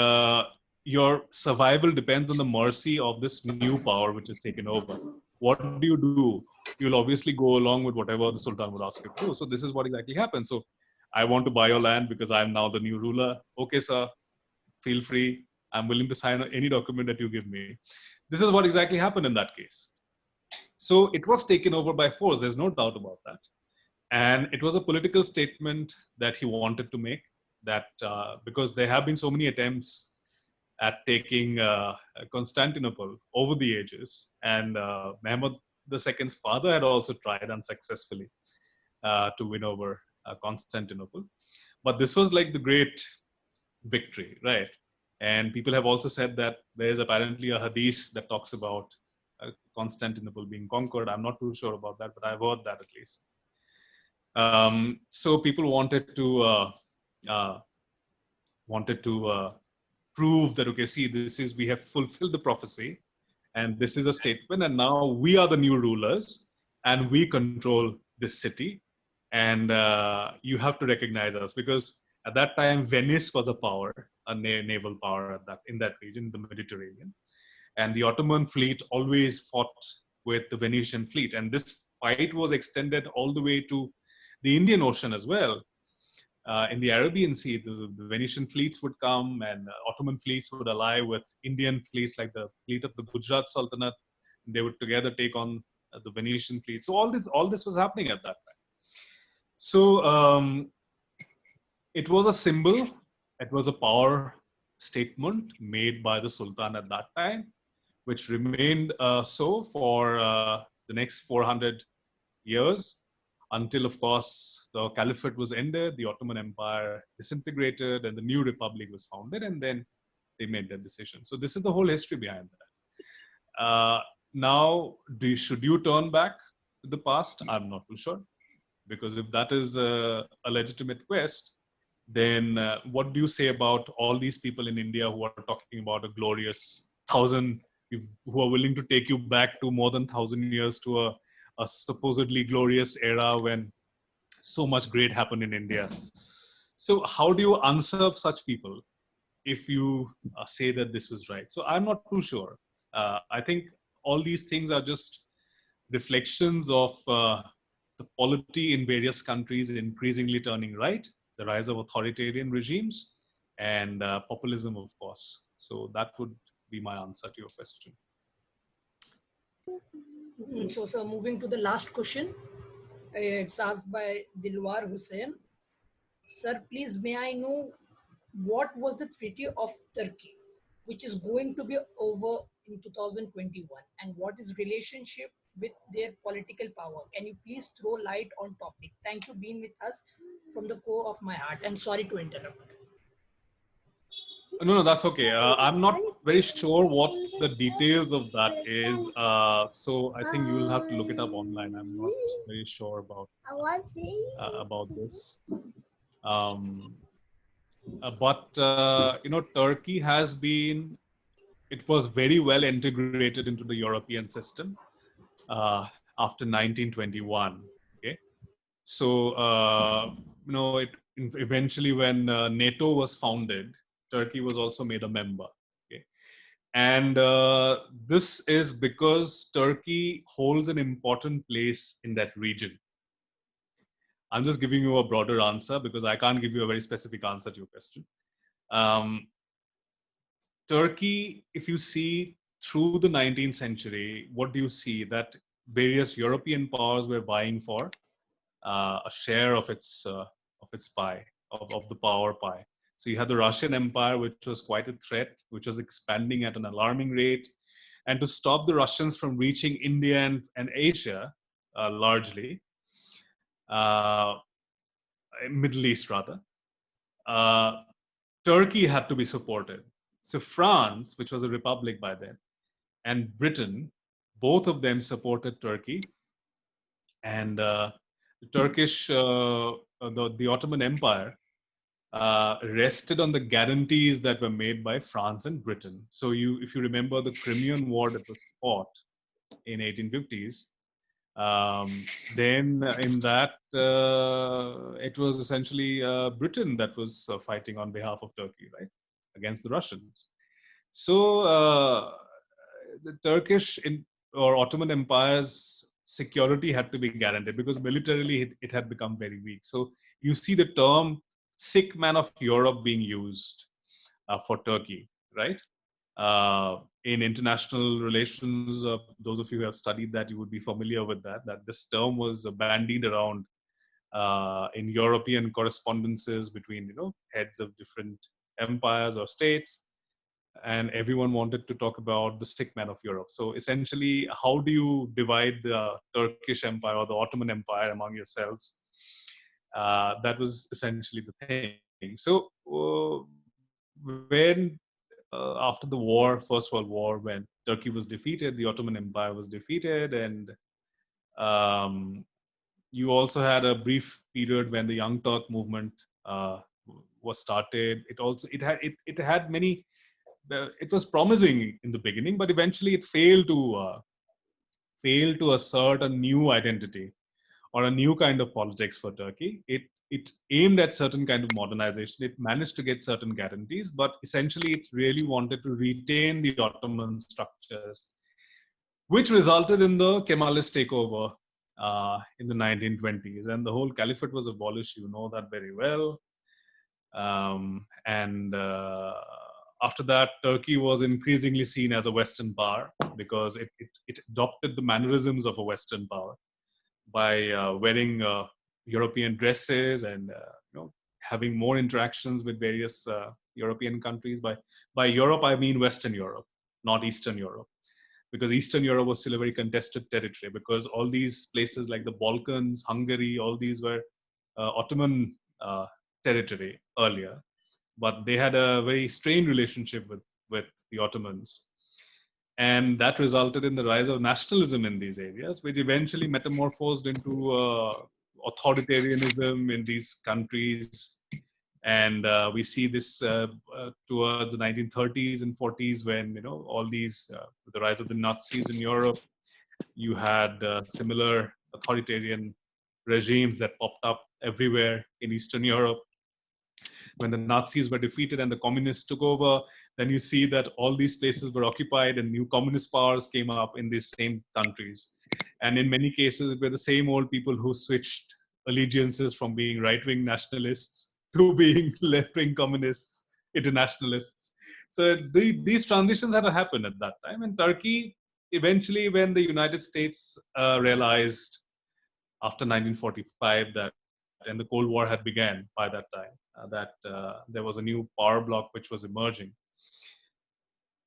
your survival depends on the mercy of this new power which is taken over. What do? You'll obviously go along with whatever the Sultan would ask you to do. So this is what exactly happened. So I want to buy your land because I'm now the new ruler. Okay, sir, feel free. I'm willing to sign any document that you give me. This is what exactly happened in that case. So it was taken over by force. There's no doubt about that. And it was a political statement that he wanted to make, that because there have been so many attempts at taking Constantinople over the ages. And Mehmed II's father had also tried unsuccessfully to win over Constantinople. But this was like the great victory, right? And people have also said that there is apparently a hadith that talks about Constantinople being conquered. I'm not too sure about that, but I've heard that at least. So people wanted to prove that, okay, see, we have fulfilled the prophecy, and this is a statement, and now we are the new rulers, and we control this city, and you have to recognize us, because at that time Venice was a power, a naval power in that region, the Mediterranean, and the Ottoman fleet always fought with the Venetian fleet, and this fight was extended all the way to the Indian Ocean as well. In the Arabian Sea, the Venetian fleets would come, and Ottoman fleets would ally with Indian fleets, like the fleet of the Gujarat Sultanate. They would together take on the Venetian fleet. So all this was happening at that time. So it was a symbol. It was a power statement made by the Sultan at that time, which remained so for the next 400 years, until, of course, the caliphate was ended, the Ottoman Empire disintegrated, and the new republic was founded, and then they made their decision. So this is the whole history behind that. Now, should you turn back to the past? I'm not too sure, because if that is a legitimate quest, then what do you say about all these people in India who are talking about a glorious who are willing to take you back to more than 1,000 years to a supposedly glorious era when so much great happened in India? So how do you answer such people if you say that this was right? So I'm not too sure. I think all these things are just reflections of the polity in various countries increasingly turning right, the rise of authoritarian regimes, and populism, of course. So that would be my answer to your question. So, sir, moving to the last question. It's asked by Dilwar Hussain. Sir, please, may I know what was the Treaty of Turkey, which is going to be over in 2021, and what is relationship with their political power? Can you please throw light on topic? Thank you being with us from the core of my heart, and sorry to interrupt. No, that's okay. I'm not very sure what the details of that is. So I think you'll have to look it up online. I'm not very sure about this. But Turkey it was very well integrated into the European system after 1921. Okay, so eventually when NATO was founded, Turkey was also made a member. Okay, and this is because Turkey holds an important place in that region. I'm just giving you a broader answer because I can't give you a very specific answer to your question. Turkey, if you see through the 19th century, what do you see? That various European powers were vying for a share of its pie, of the power pie. So you had the Russian Empire, which was quite a threat, which was expanding at an alarming rate. And to stop the Russians from reaching India and Asia, largely, Middle East rather, Turkey had to be supported. So France, which was a republic by then, and Britain, both of them supported Turkey. And the Turkish, the Ottoman Empire rested on the guarantees that were made by France and Britain. So if you remember the Crimean War that was fought in 1850s, then in that it was essentially Britain that was fighting on behalf of Turkey, right, against the Russians. So the Turkish or Ottoman Empire's security had to be guaranteed because militarily it had become very weak. So you see the term sick man of Europe being used for Turkey, right? In international relations, those of you who have studied that, you would be familiar with that this term was bandied around in European correspondences between heads of different empires or states. and everyone wanted to talk about the sick man of Europe. So essentially, how do you divide the Turkish Empire or the Ottoman Empire among yourselves? That was essentially the thing. So when after the war, First World War, when Turkey was defeated, the Ottoman Empire was defeated, and you also had a brief period when the Young Turk movement was started. It had many. It was promising in the beginning, but eventually it failed to assert a new identity or a new kind of politics for Turkey. It aimed at certain kind of modernization. It managed to get certain guarantees, but essentially it really wanted to retain the Ottoman structures, which resulted in the Kemalist takeover in the 1920s, and the whole caliphate was abolished. You know that very well. And after that, Turkey was increasingly seen as a Western power because it adopted the mannerisms of a Western power by wearing European dresses and having more interactions with various European countries. By Europe, I mean Western Europe, not Eastern Europe, because Eastern Europe was still a very contested territory, because all these places like the Balkans, Hungary, all these were Ottoman territory earlier, but they had a very strained relationship with the Ottomans. And that resulted in the rise of nationalism in these areas, which eventually metamorphosed into authoritarianism in these countries. And we see this towards the 1930s and 40s, when all these the rise of the Nazis in Europe, you had similar authoritarian regimes that popped up everywhere in Eastern Europe. When the Nazis were defeated and the communists took over, then you see that all these places were occupied and new communist powers came up in these same countries. And in many cases, it were the same old people who switched allegiances from being right-wing nationalists to being left-wing communists, internationalists. So these transitions had to happen at that time. And Turkey, eventually, when the United States realized after 1945 that, and the Cold War had began by that time, that there was a new power bloc which was emerging.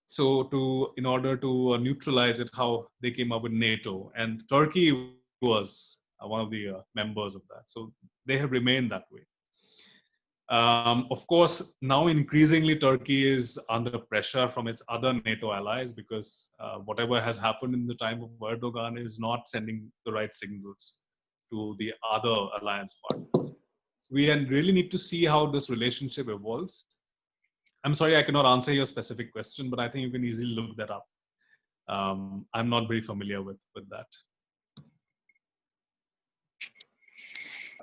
So in order to neutralize it, how they came up with NATO, and Turkey was one of the members of that. So they have remained that way. Of course, now increasingly Turkey is under pressure from its other NATO allies, because whatever has happened in the time of Erdogan is not sending the right signals to the other alliance partners. So we really need to see how this relationship evolves. I'm sorry, I cannot answer your specific question, but I think you can easily look that up. I'm not very familiar with that.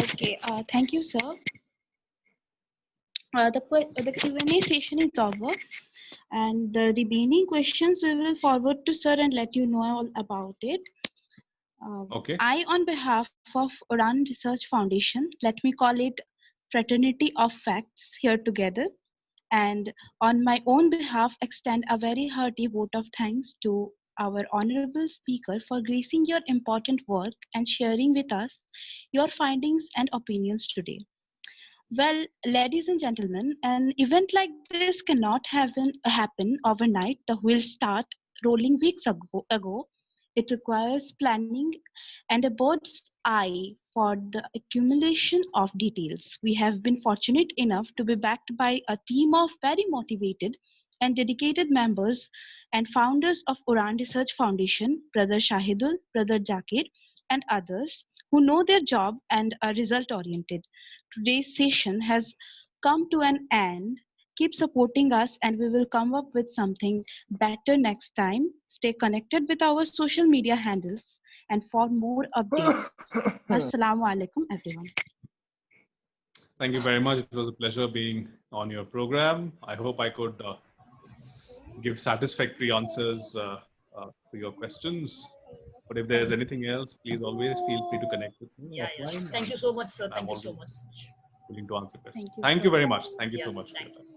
Okay, thank you, sir. The Q&A session is over, and the remaining questions we will forward to sir and let you know all about it. Okay. I, on behalf of Uran Research Foundation, let me call it Fraternity of Facts here together, and on my own behalf extend a very hearty vote of thanks to our honorable speaker for gracing your important work and sharing with us your findings and opinions today. Well, ladies and gentlemen, an event like this cannot happen overnight. The wheels start rolling weeks ago. It requires planning and a bird's eye for the accumulation of details. We have been fortunate enough to be backed by a team of very motivated and dedicated members and founders of Uran Research Foundation, Brother Shahidul, Brother Jakir, and others who know their job and are result oriented. Today's session has come to an end. Keep supporting us and we will come up with something better next time. Stay connected with our social media handles and for more updates. Assalamu alaikum, everyone. Thank you very much. It was a pleasure being on your program. I hope I could give satisfactory answers to your questions. But if there's anything else, please always feel free to connect with me offline. Thank you so much, sir. I'm Thank you so always much. willing to answer questions. Thank you, Thank you sir. very much. Thank you so much for your Thank time. you.